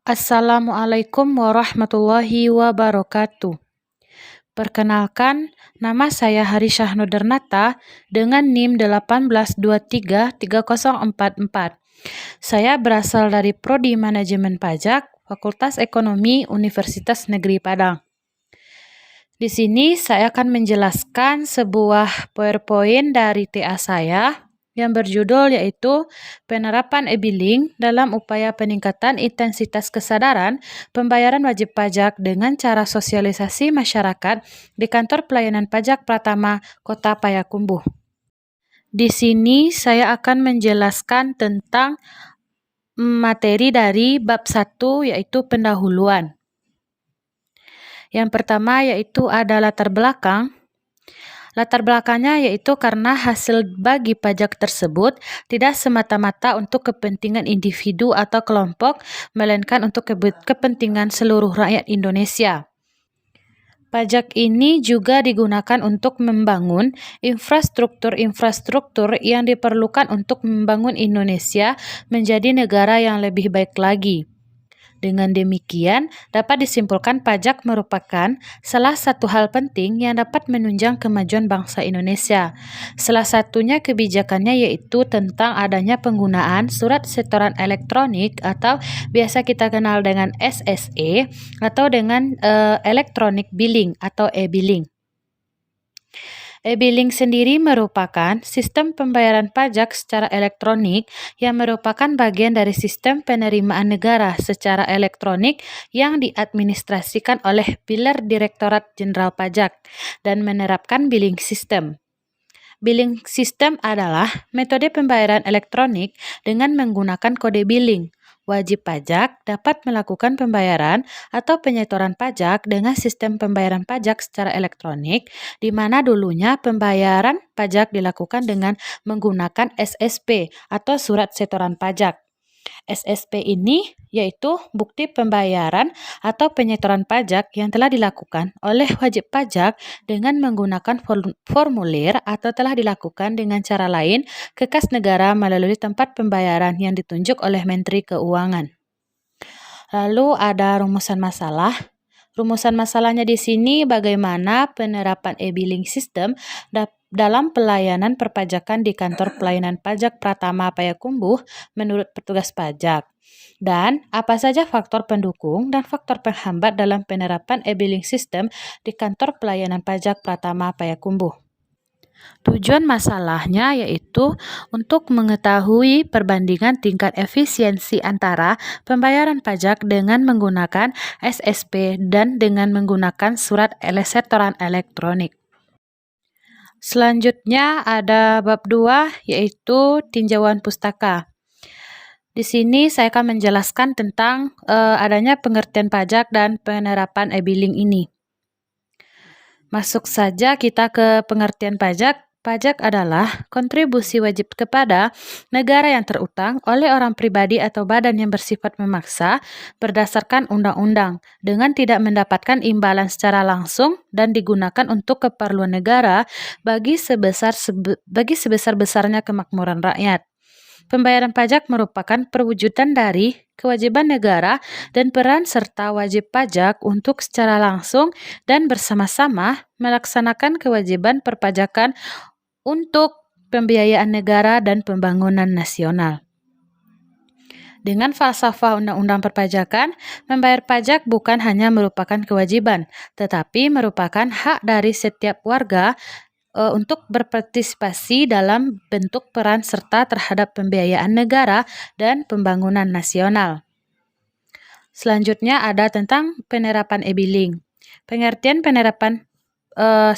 Assalamualaikum warahmatullahi wabarakatuh. Perkenalkan, nama saya Harisha Nudernata dengan NIM 18233044. Saya berasal dari Prodi Manajemen Pajak, Fakultas Ekonomi Universitas Negeri Padang. Di sini saya akan menjelaskan sebuah PowerPoint dari TA saya yang berjudul yaitu Penerapan e-billing dalam upaya peningkatan intensitas kesadaran pembayaran wajib pajak dengan cara sosialisasi masyarakat di Kantor Pelayanan Pajak Pratama Kota Payakumbuh. Di sini saya akan menjelaskan tentang materi dari bab 1 yaitu pendahuluan. Yang pertama yaitu ada latar belakang. Latar belakangnya yaitu karena hasil bagi pajak tersebut tidak semata-mata untuk kepentingan individu atau kelompok, melainkan untuk kepentingan seluruh rakyat Indonesia. Pajak ini juga digunakan untuk membangun infrastruktur yang diperlukan untuk membangun Indonesia menjadi negara yang lebih baik lagi. Dengan demikian, dapat disimpulkan pajak merupakan salah satu hal penting yang dapat menunjang kemajuan bangsa Indonesia. Salah satunya kebijakannya yaitu tentang adanya penggunaan surat setoran elektronik atau biasa kita kenal dengan SSE atau dengan electronic billing atau e-billing. E-billing sendiri merupakan sistem pembayaran pajak secara elektronik yang merupakan bagian dari sistem penerimaan negara secara elektronik yang diadministrasikan oleh Biller Direktorat Jenderal Pajak dan menerapkan billing system. Billing system adalah metode pembayaran elektronik dengan menggunakan kode billing. Wajib pajak dapat melakukan pembayaran atau penyetoran pajak dengan sistem pembayaran pajak secara elektronik, di mana dulunya pembayaran pajak dilakukan dengan menggunakan SSP atau surat setoran pajak. SSP ini yaitu bukti pembayaran atau penyetoran pajak yang telah dilakukan oleh wajib pajak dengan menggunakan formulir atau telah dilakukan dengan cara lain ke kas negara melalui tempat pembayaran yang ditunjuk oleh Menteri Keuangan. Lalu ada rumusan masalah. Rumusan masalahnya di sini bagaimana penerapan e-billing system dalam pelayanan perpajakan di Kantor Pelayanan Pajak Pratama Payakumbuh menurut petugas pajak. Dan apa saja faktor pendukung dan faktor penghambat dalam penerapan e-billing system di Kantor Pelayanan Pajak Pratama Payakumbuh. Tujuan masalahnya yaitu untuk mengetahui perbandingan tingkat efisiensi antara pembayaran pajak dengan menggunakan SSP dan dengan menggunakan surat setoran elektronik. Selanjutnya ada bab 2 yaitu tinjauan pustaka. Di sini saya akan menjelaskan tentang adanya pengertian pajak dan penerapan e-billing ini. Masuk saja kita ke pengertian pajak. Pajak adalah kontribusi wajib kepada negara yang terutang oleh orang pribadi atau badan yang bersifat memaksa berdasarkan undang-undang dengan tidak mendapatkan imbalan secara langsung dan digunakan untuk keperluan negara bagi sebesar-besarnya kemakmuran rakyat. Pembayaran pajak merupakan perwujudan dari kewajiban negara dan peran serta wajib pajak untuk secara langsung dan bersama-sama melaksanakan kewajiban perpajakan untuk pembiayaan negara dan pembangunan nasional. Dengan falsafah Undang-Undang Perpajakan, membayar pajak bukan hanya merupakan kewajiban, tetapi merupakan hak dari setiap warga untuk berpartisipasi dalam bentuk peran serta terhadap pembiayaan negara dan pembangunan nasional. Selanjutnya ada tentang penerapan e-billing. Pengertian penerapan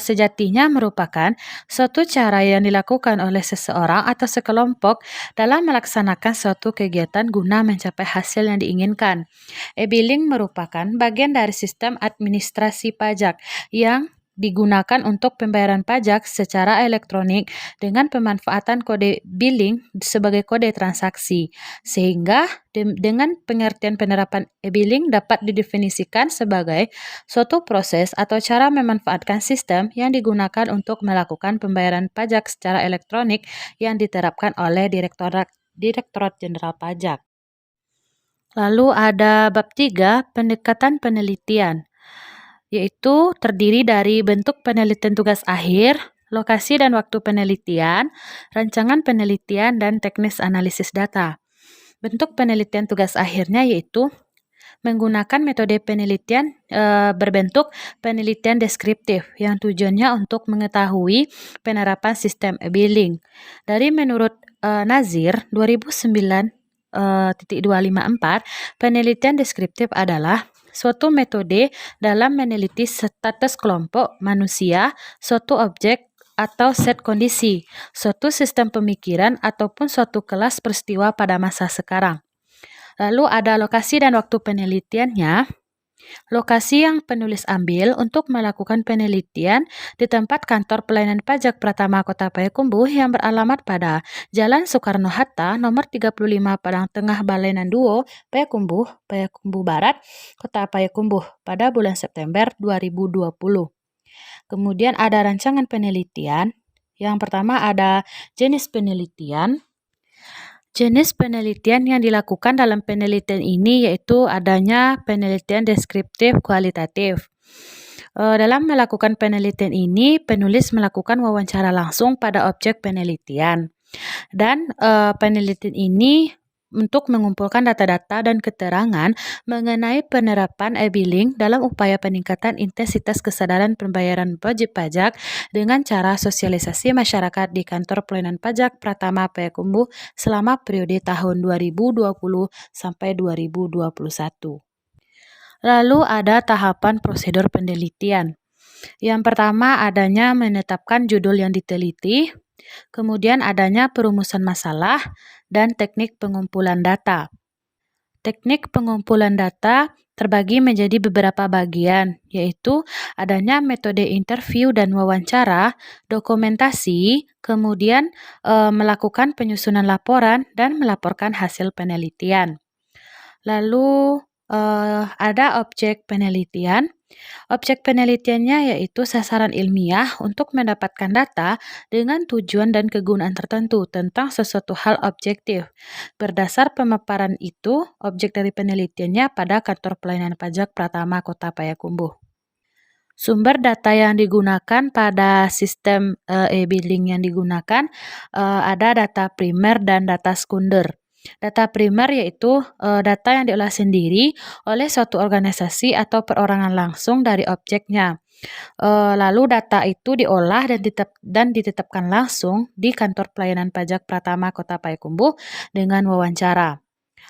sejatinya merupakan suatu cara yang dilakukan oleh seseorang atau sekelompok dalam melaksanakan suatu kegiatan guna mencapai hasil yang diinginkan. E-billing merupakan bagian dari sistem administrasi pajak yang digunakan untuk pembayaran pajak secara elektronik dengan pemanfaatan kode billing sebagai kode transaksi, sehingga dengan pengertian penerapan e-billing dapat didefinisikan sebagai suatu proses atau cara memanfaatkan sistem yang digunakan untuk melakukan pembayaran pajak secara elektronik yang diterapkan oleh Direktorat Jenderal Pajak. Lalu ada bab 3, pendekatan penelitian, yaitu terdiri dari bentuk penelitian tugas akhir, lokasi dan waktu penelitian, rancangan penelitian, dan teknis analisis data. Bentuk penelitian tugas akhirnya yaitu menggunakan metode penelitian berbentuk penelitian deskriptif yang tujuannya untuk mengetahui penerapan sistem e-billing. Dari menurut Nazir 2009.254, penelitian deskriptif adalah suatu metode dalam meneliti status kelompok manusia, suatu objek atau set kondisi, suatu sistem pemikiran ataupun suatu kelas peristiwa pada masa sekarang. Lalu ada lokasi dan waktu penelitiannya. Lokasi yang penulis ambil untuk melakukan penelitian di tempat kantor pelayanan pajak Pratama Kota Payakumbuh yang beralamat pada Jalan Soekarno-Hatta nomor 35 Padang Tengah Balenan Duo, Payakumbuh, Payakumbuh Barat, Kota Payakumbuh pada bulan September 2020. Kemudian ada rancangan penelitian. Yang pertama ada jenis penelitian. Jenis penelitian yang dilakukan dalam penelitian ini yaitu adanya penelitian deskriptif kualitatif. Dalam melakukan penelitian ini, penulis melakukan wawancara langsung pada objek penelitian. Dan penelitian ini untuk mengumpulkan data-data dan keterangan mengenai penerapan e-billing dalam upaya peningkatan intensitas kesadaran pembayaran wajib pajak dengan cara sosialisasi masyarakat di kantor pelayanan pajak Pratama Payakumbuh selama periode tahun 2020 sampai 2021. Lalu ada tahapan prosedur penelitian. Yang pertama adanya menetapkan judul yang diteliti, kemudian adanya perumusan masalah, dan teknik pengumpulan data. Teknik pengumpulan data terbagi menjadi beberapa bagian, yaitu adanya metode interview dan wawancara, dokumentasi, kemudian melakukan penyusunan laporan, dan melaporkan hasil penelitian. Lalu ada objek penelitian. Objek penelitiannya yaitu sasaran ilmiah untuk mendapatkan data dengan tujuan dan kegunaan tertentu tentang sesuatu hal objektif. Berdasar pemaparan itu, objek dari penelitiannya pada kantor pelayanan pajak Pratama Kota Payakumbuh. Sumber data yang digunakan pada sistem e-billing yang digunakan ada data primer dan data sekunder. Data primer yaitu data yang diolah sendiri oleh suatu organisasi atau perorangan langsung dari objeknya. Lalu data itu diolah dan ditetapkan langsung di kantor pelayanan pajak Pratama Kota Payakumbuh dengan wawancara.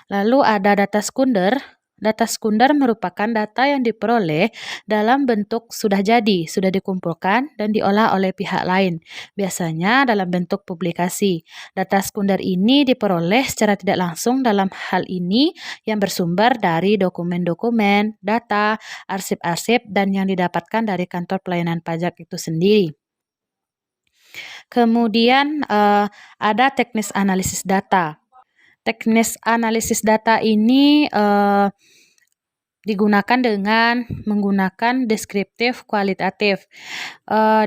Lalu ada data sekunder. Data sekunder merupakan data yang diperoleh dalam bentuk sudah jadi, sudah dikumpulkan dan diolah oleh pihak lain, biasanya dalam bentuk publikasi. Data sekunder ini diperoleh secara tidak langsung dalam hal ini yang bersumber dari dokumen-dokumen, data, arsip-arsip, dan yang didapatkan dari kantor pelayanan pajak itu sendiri. Kemudian ada teknis analisis data. Teknis analisis data ini digunakan dengan menggunakan deskriptif kualitatif.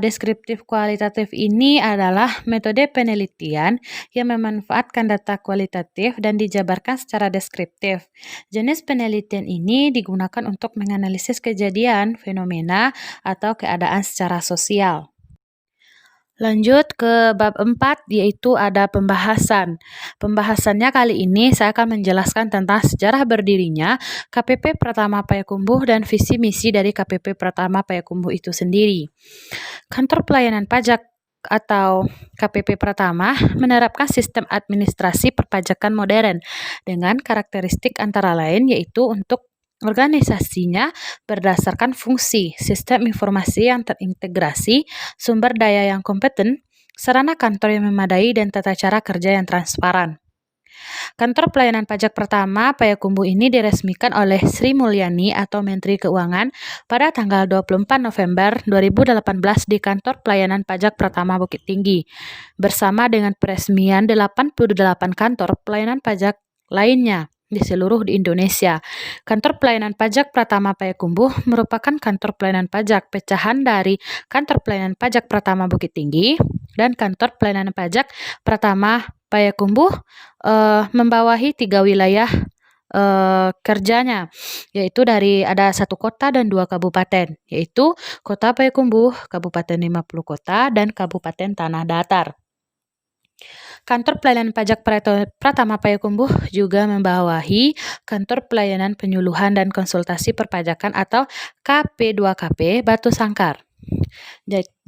Deskriptif kualitatif ini adalah metode penelitian yang memanfaatkan data kualitatif dan dijabarkan secara deskriptif. Jenis penelitian ini digunakan untuk menganalisis kejadian, fenomena, atau keadaan secara sosial. Lanjut ke bab 4 yaitu ada pembahasan. Pembahasannya kali ini saya akan menjelaskan tentang sejarah berdirinya KPP Pratama Payakumbuh dan visi misi dari KPP Pratama Payakumbuh itu sendiri. Kantor Pelayanan Pajak atau KPP Pratama menerapkan sistem administrasi perpajakan modern dengan karakteristik antara lain yaitu untuk organisasinya berdasarkan fungsi, sistem informasi yang terintegrasi, sumber daya yang kompeten, sarana kantor yang memadai, dan tata cara kerja yang transparan. Kantor Pelayanan Pajak Pratama Payakumbuh ini diresmikan oleh Sri Mulyani atau Menteri Keuangan pada tanggal 24 November 2018 di Kantor Pelayanan Pajak Pratama Bukit Tinggi, bersama dengan peresmian 88 kantor pelayanan pajak lainnya di seluruh di Indonesia. Kantor Pelayanan Pajak Pratama Payakumbuh merupakan kantor pelayanan pajak pecahan dari Kantor Pelayanan Pajak Pratama Bukit Tinggi dan Kantor Pelayanan Pajak Pratama Payakumbuh, membawahi 3 wilayah kerjanya, yaitu ada 1 kota dan 2 kabupaten, yaitu Kota Payakumbuh, Kabupaten 50 Kota, dan Kabupaten Tanah Datar. Kantor Pelayanan Pajak Pratama Payakumbuh juga membawahi Kantor Pelayanan Penyuluhan dan Konsultasi Perpajakan atau KP2KP Batu Sangkar.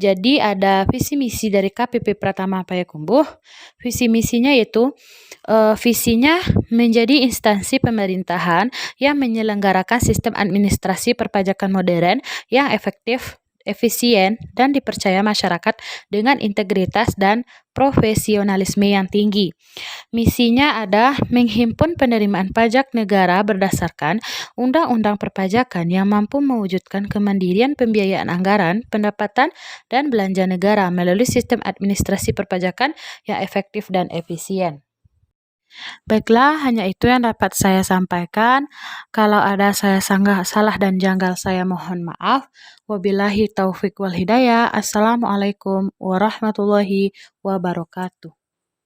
Jadi ada visi misi dari KPP Pratama Payakumbuh. Visi misinya yaitu visinya menjadi instansi pemerintahan yang menyelenggarakan sistem administrasi perpajakan modern yang efektif, efisien, dan dipercaya masyarakat dengan integritas dan profesionalisme yang tinggi. Misinya ada menghimpun penerimaan pajak negara berdasarkan undang-undang perpajakan yang mampu mewujudkan kemandirian pembiayaan anggaran, pendapatan, dan belanja negara melalui sistem administrasi perpajakan yang efektif dan efisien. Baiklah, hanya itu yang dapat saya sampaikan. Kalau ada saya salah dan janggal, saya mohon maaf. Wabillahi taufik wal hidayah. Assalamualaikum warahmatullahi wabarakatuh.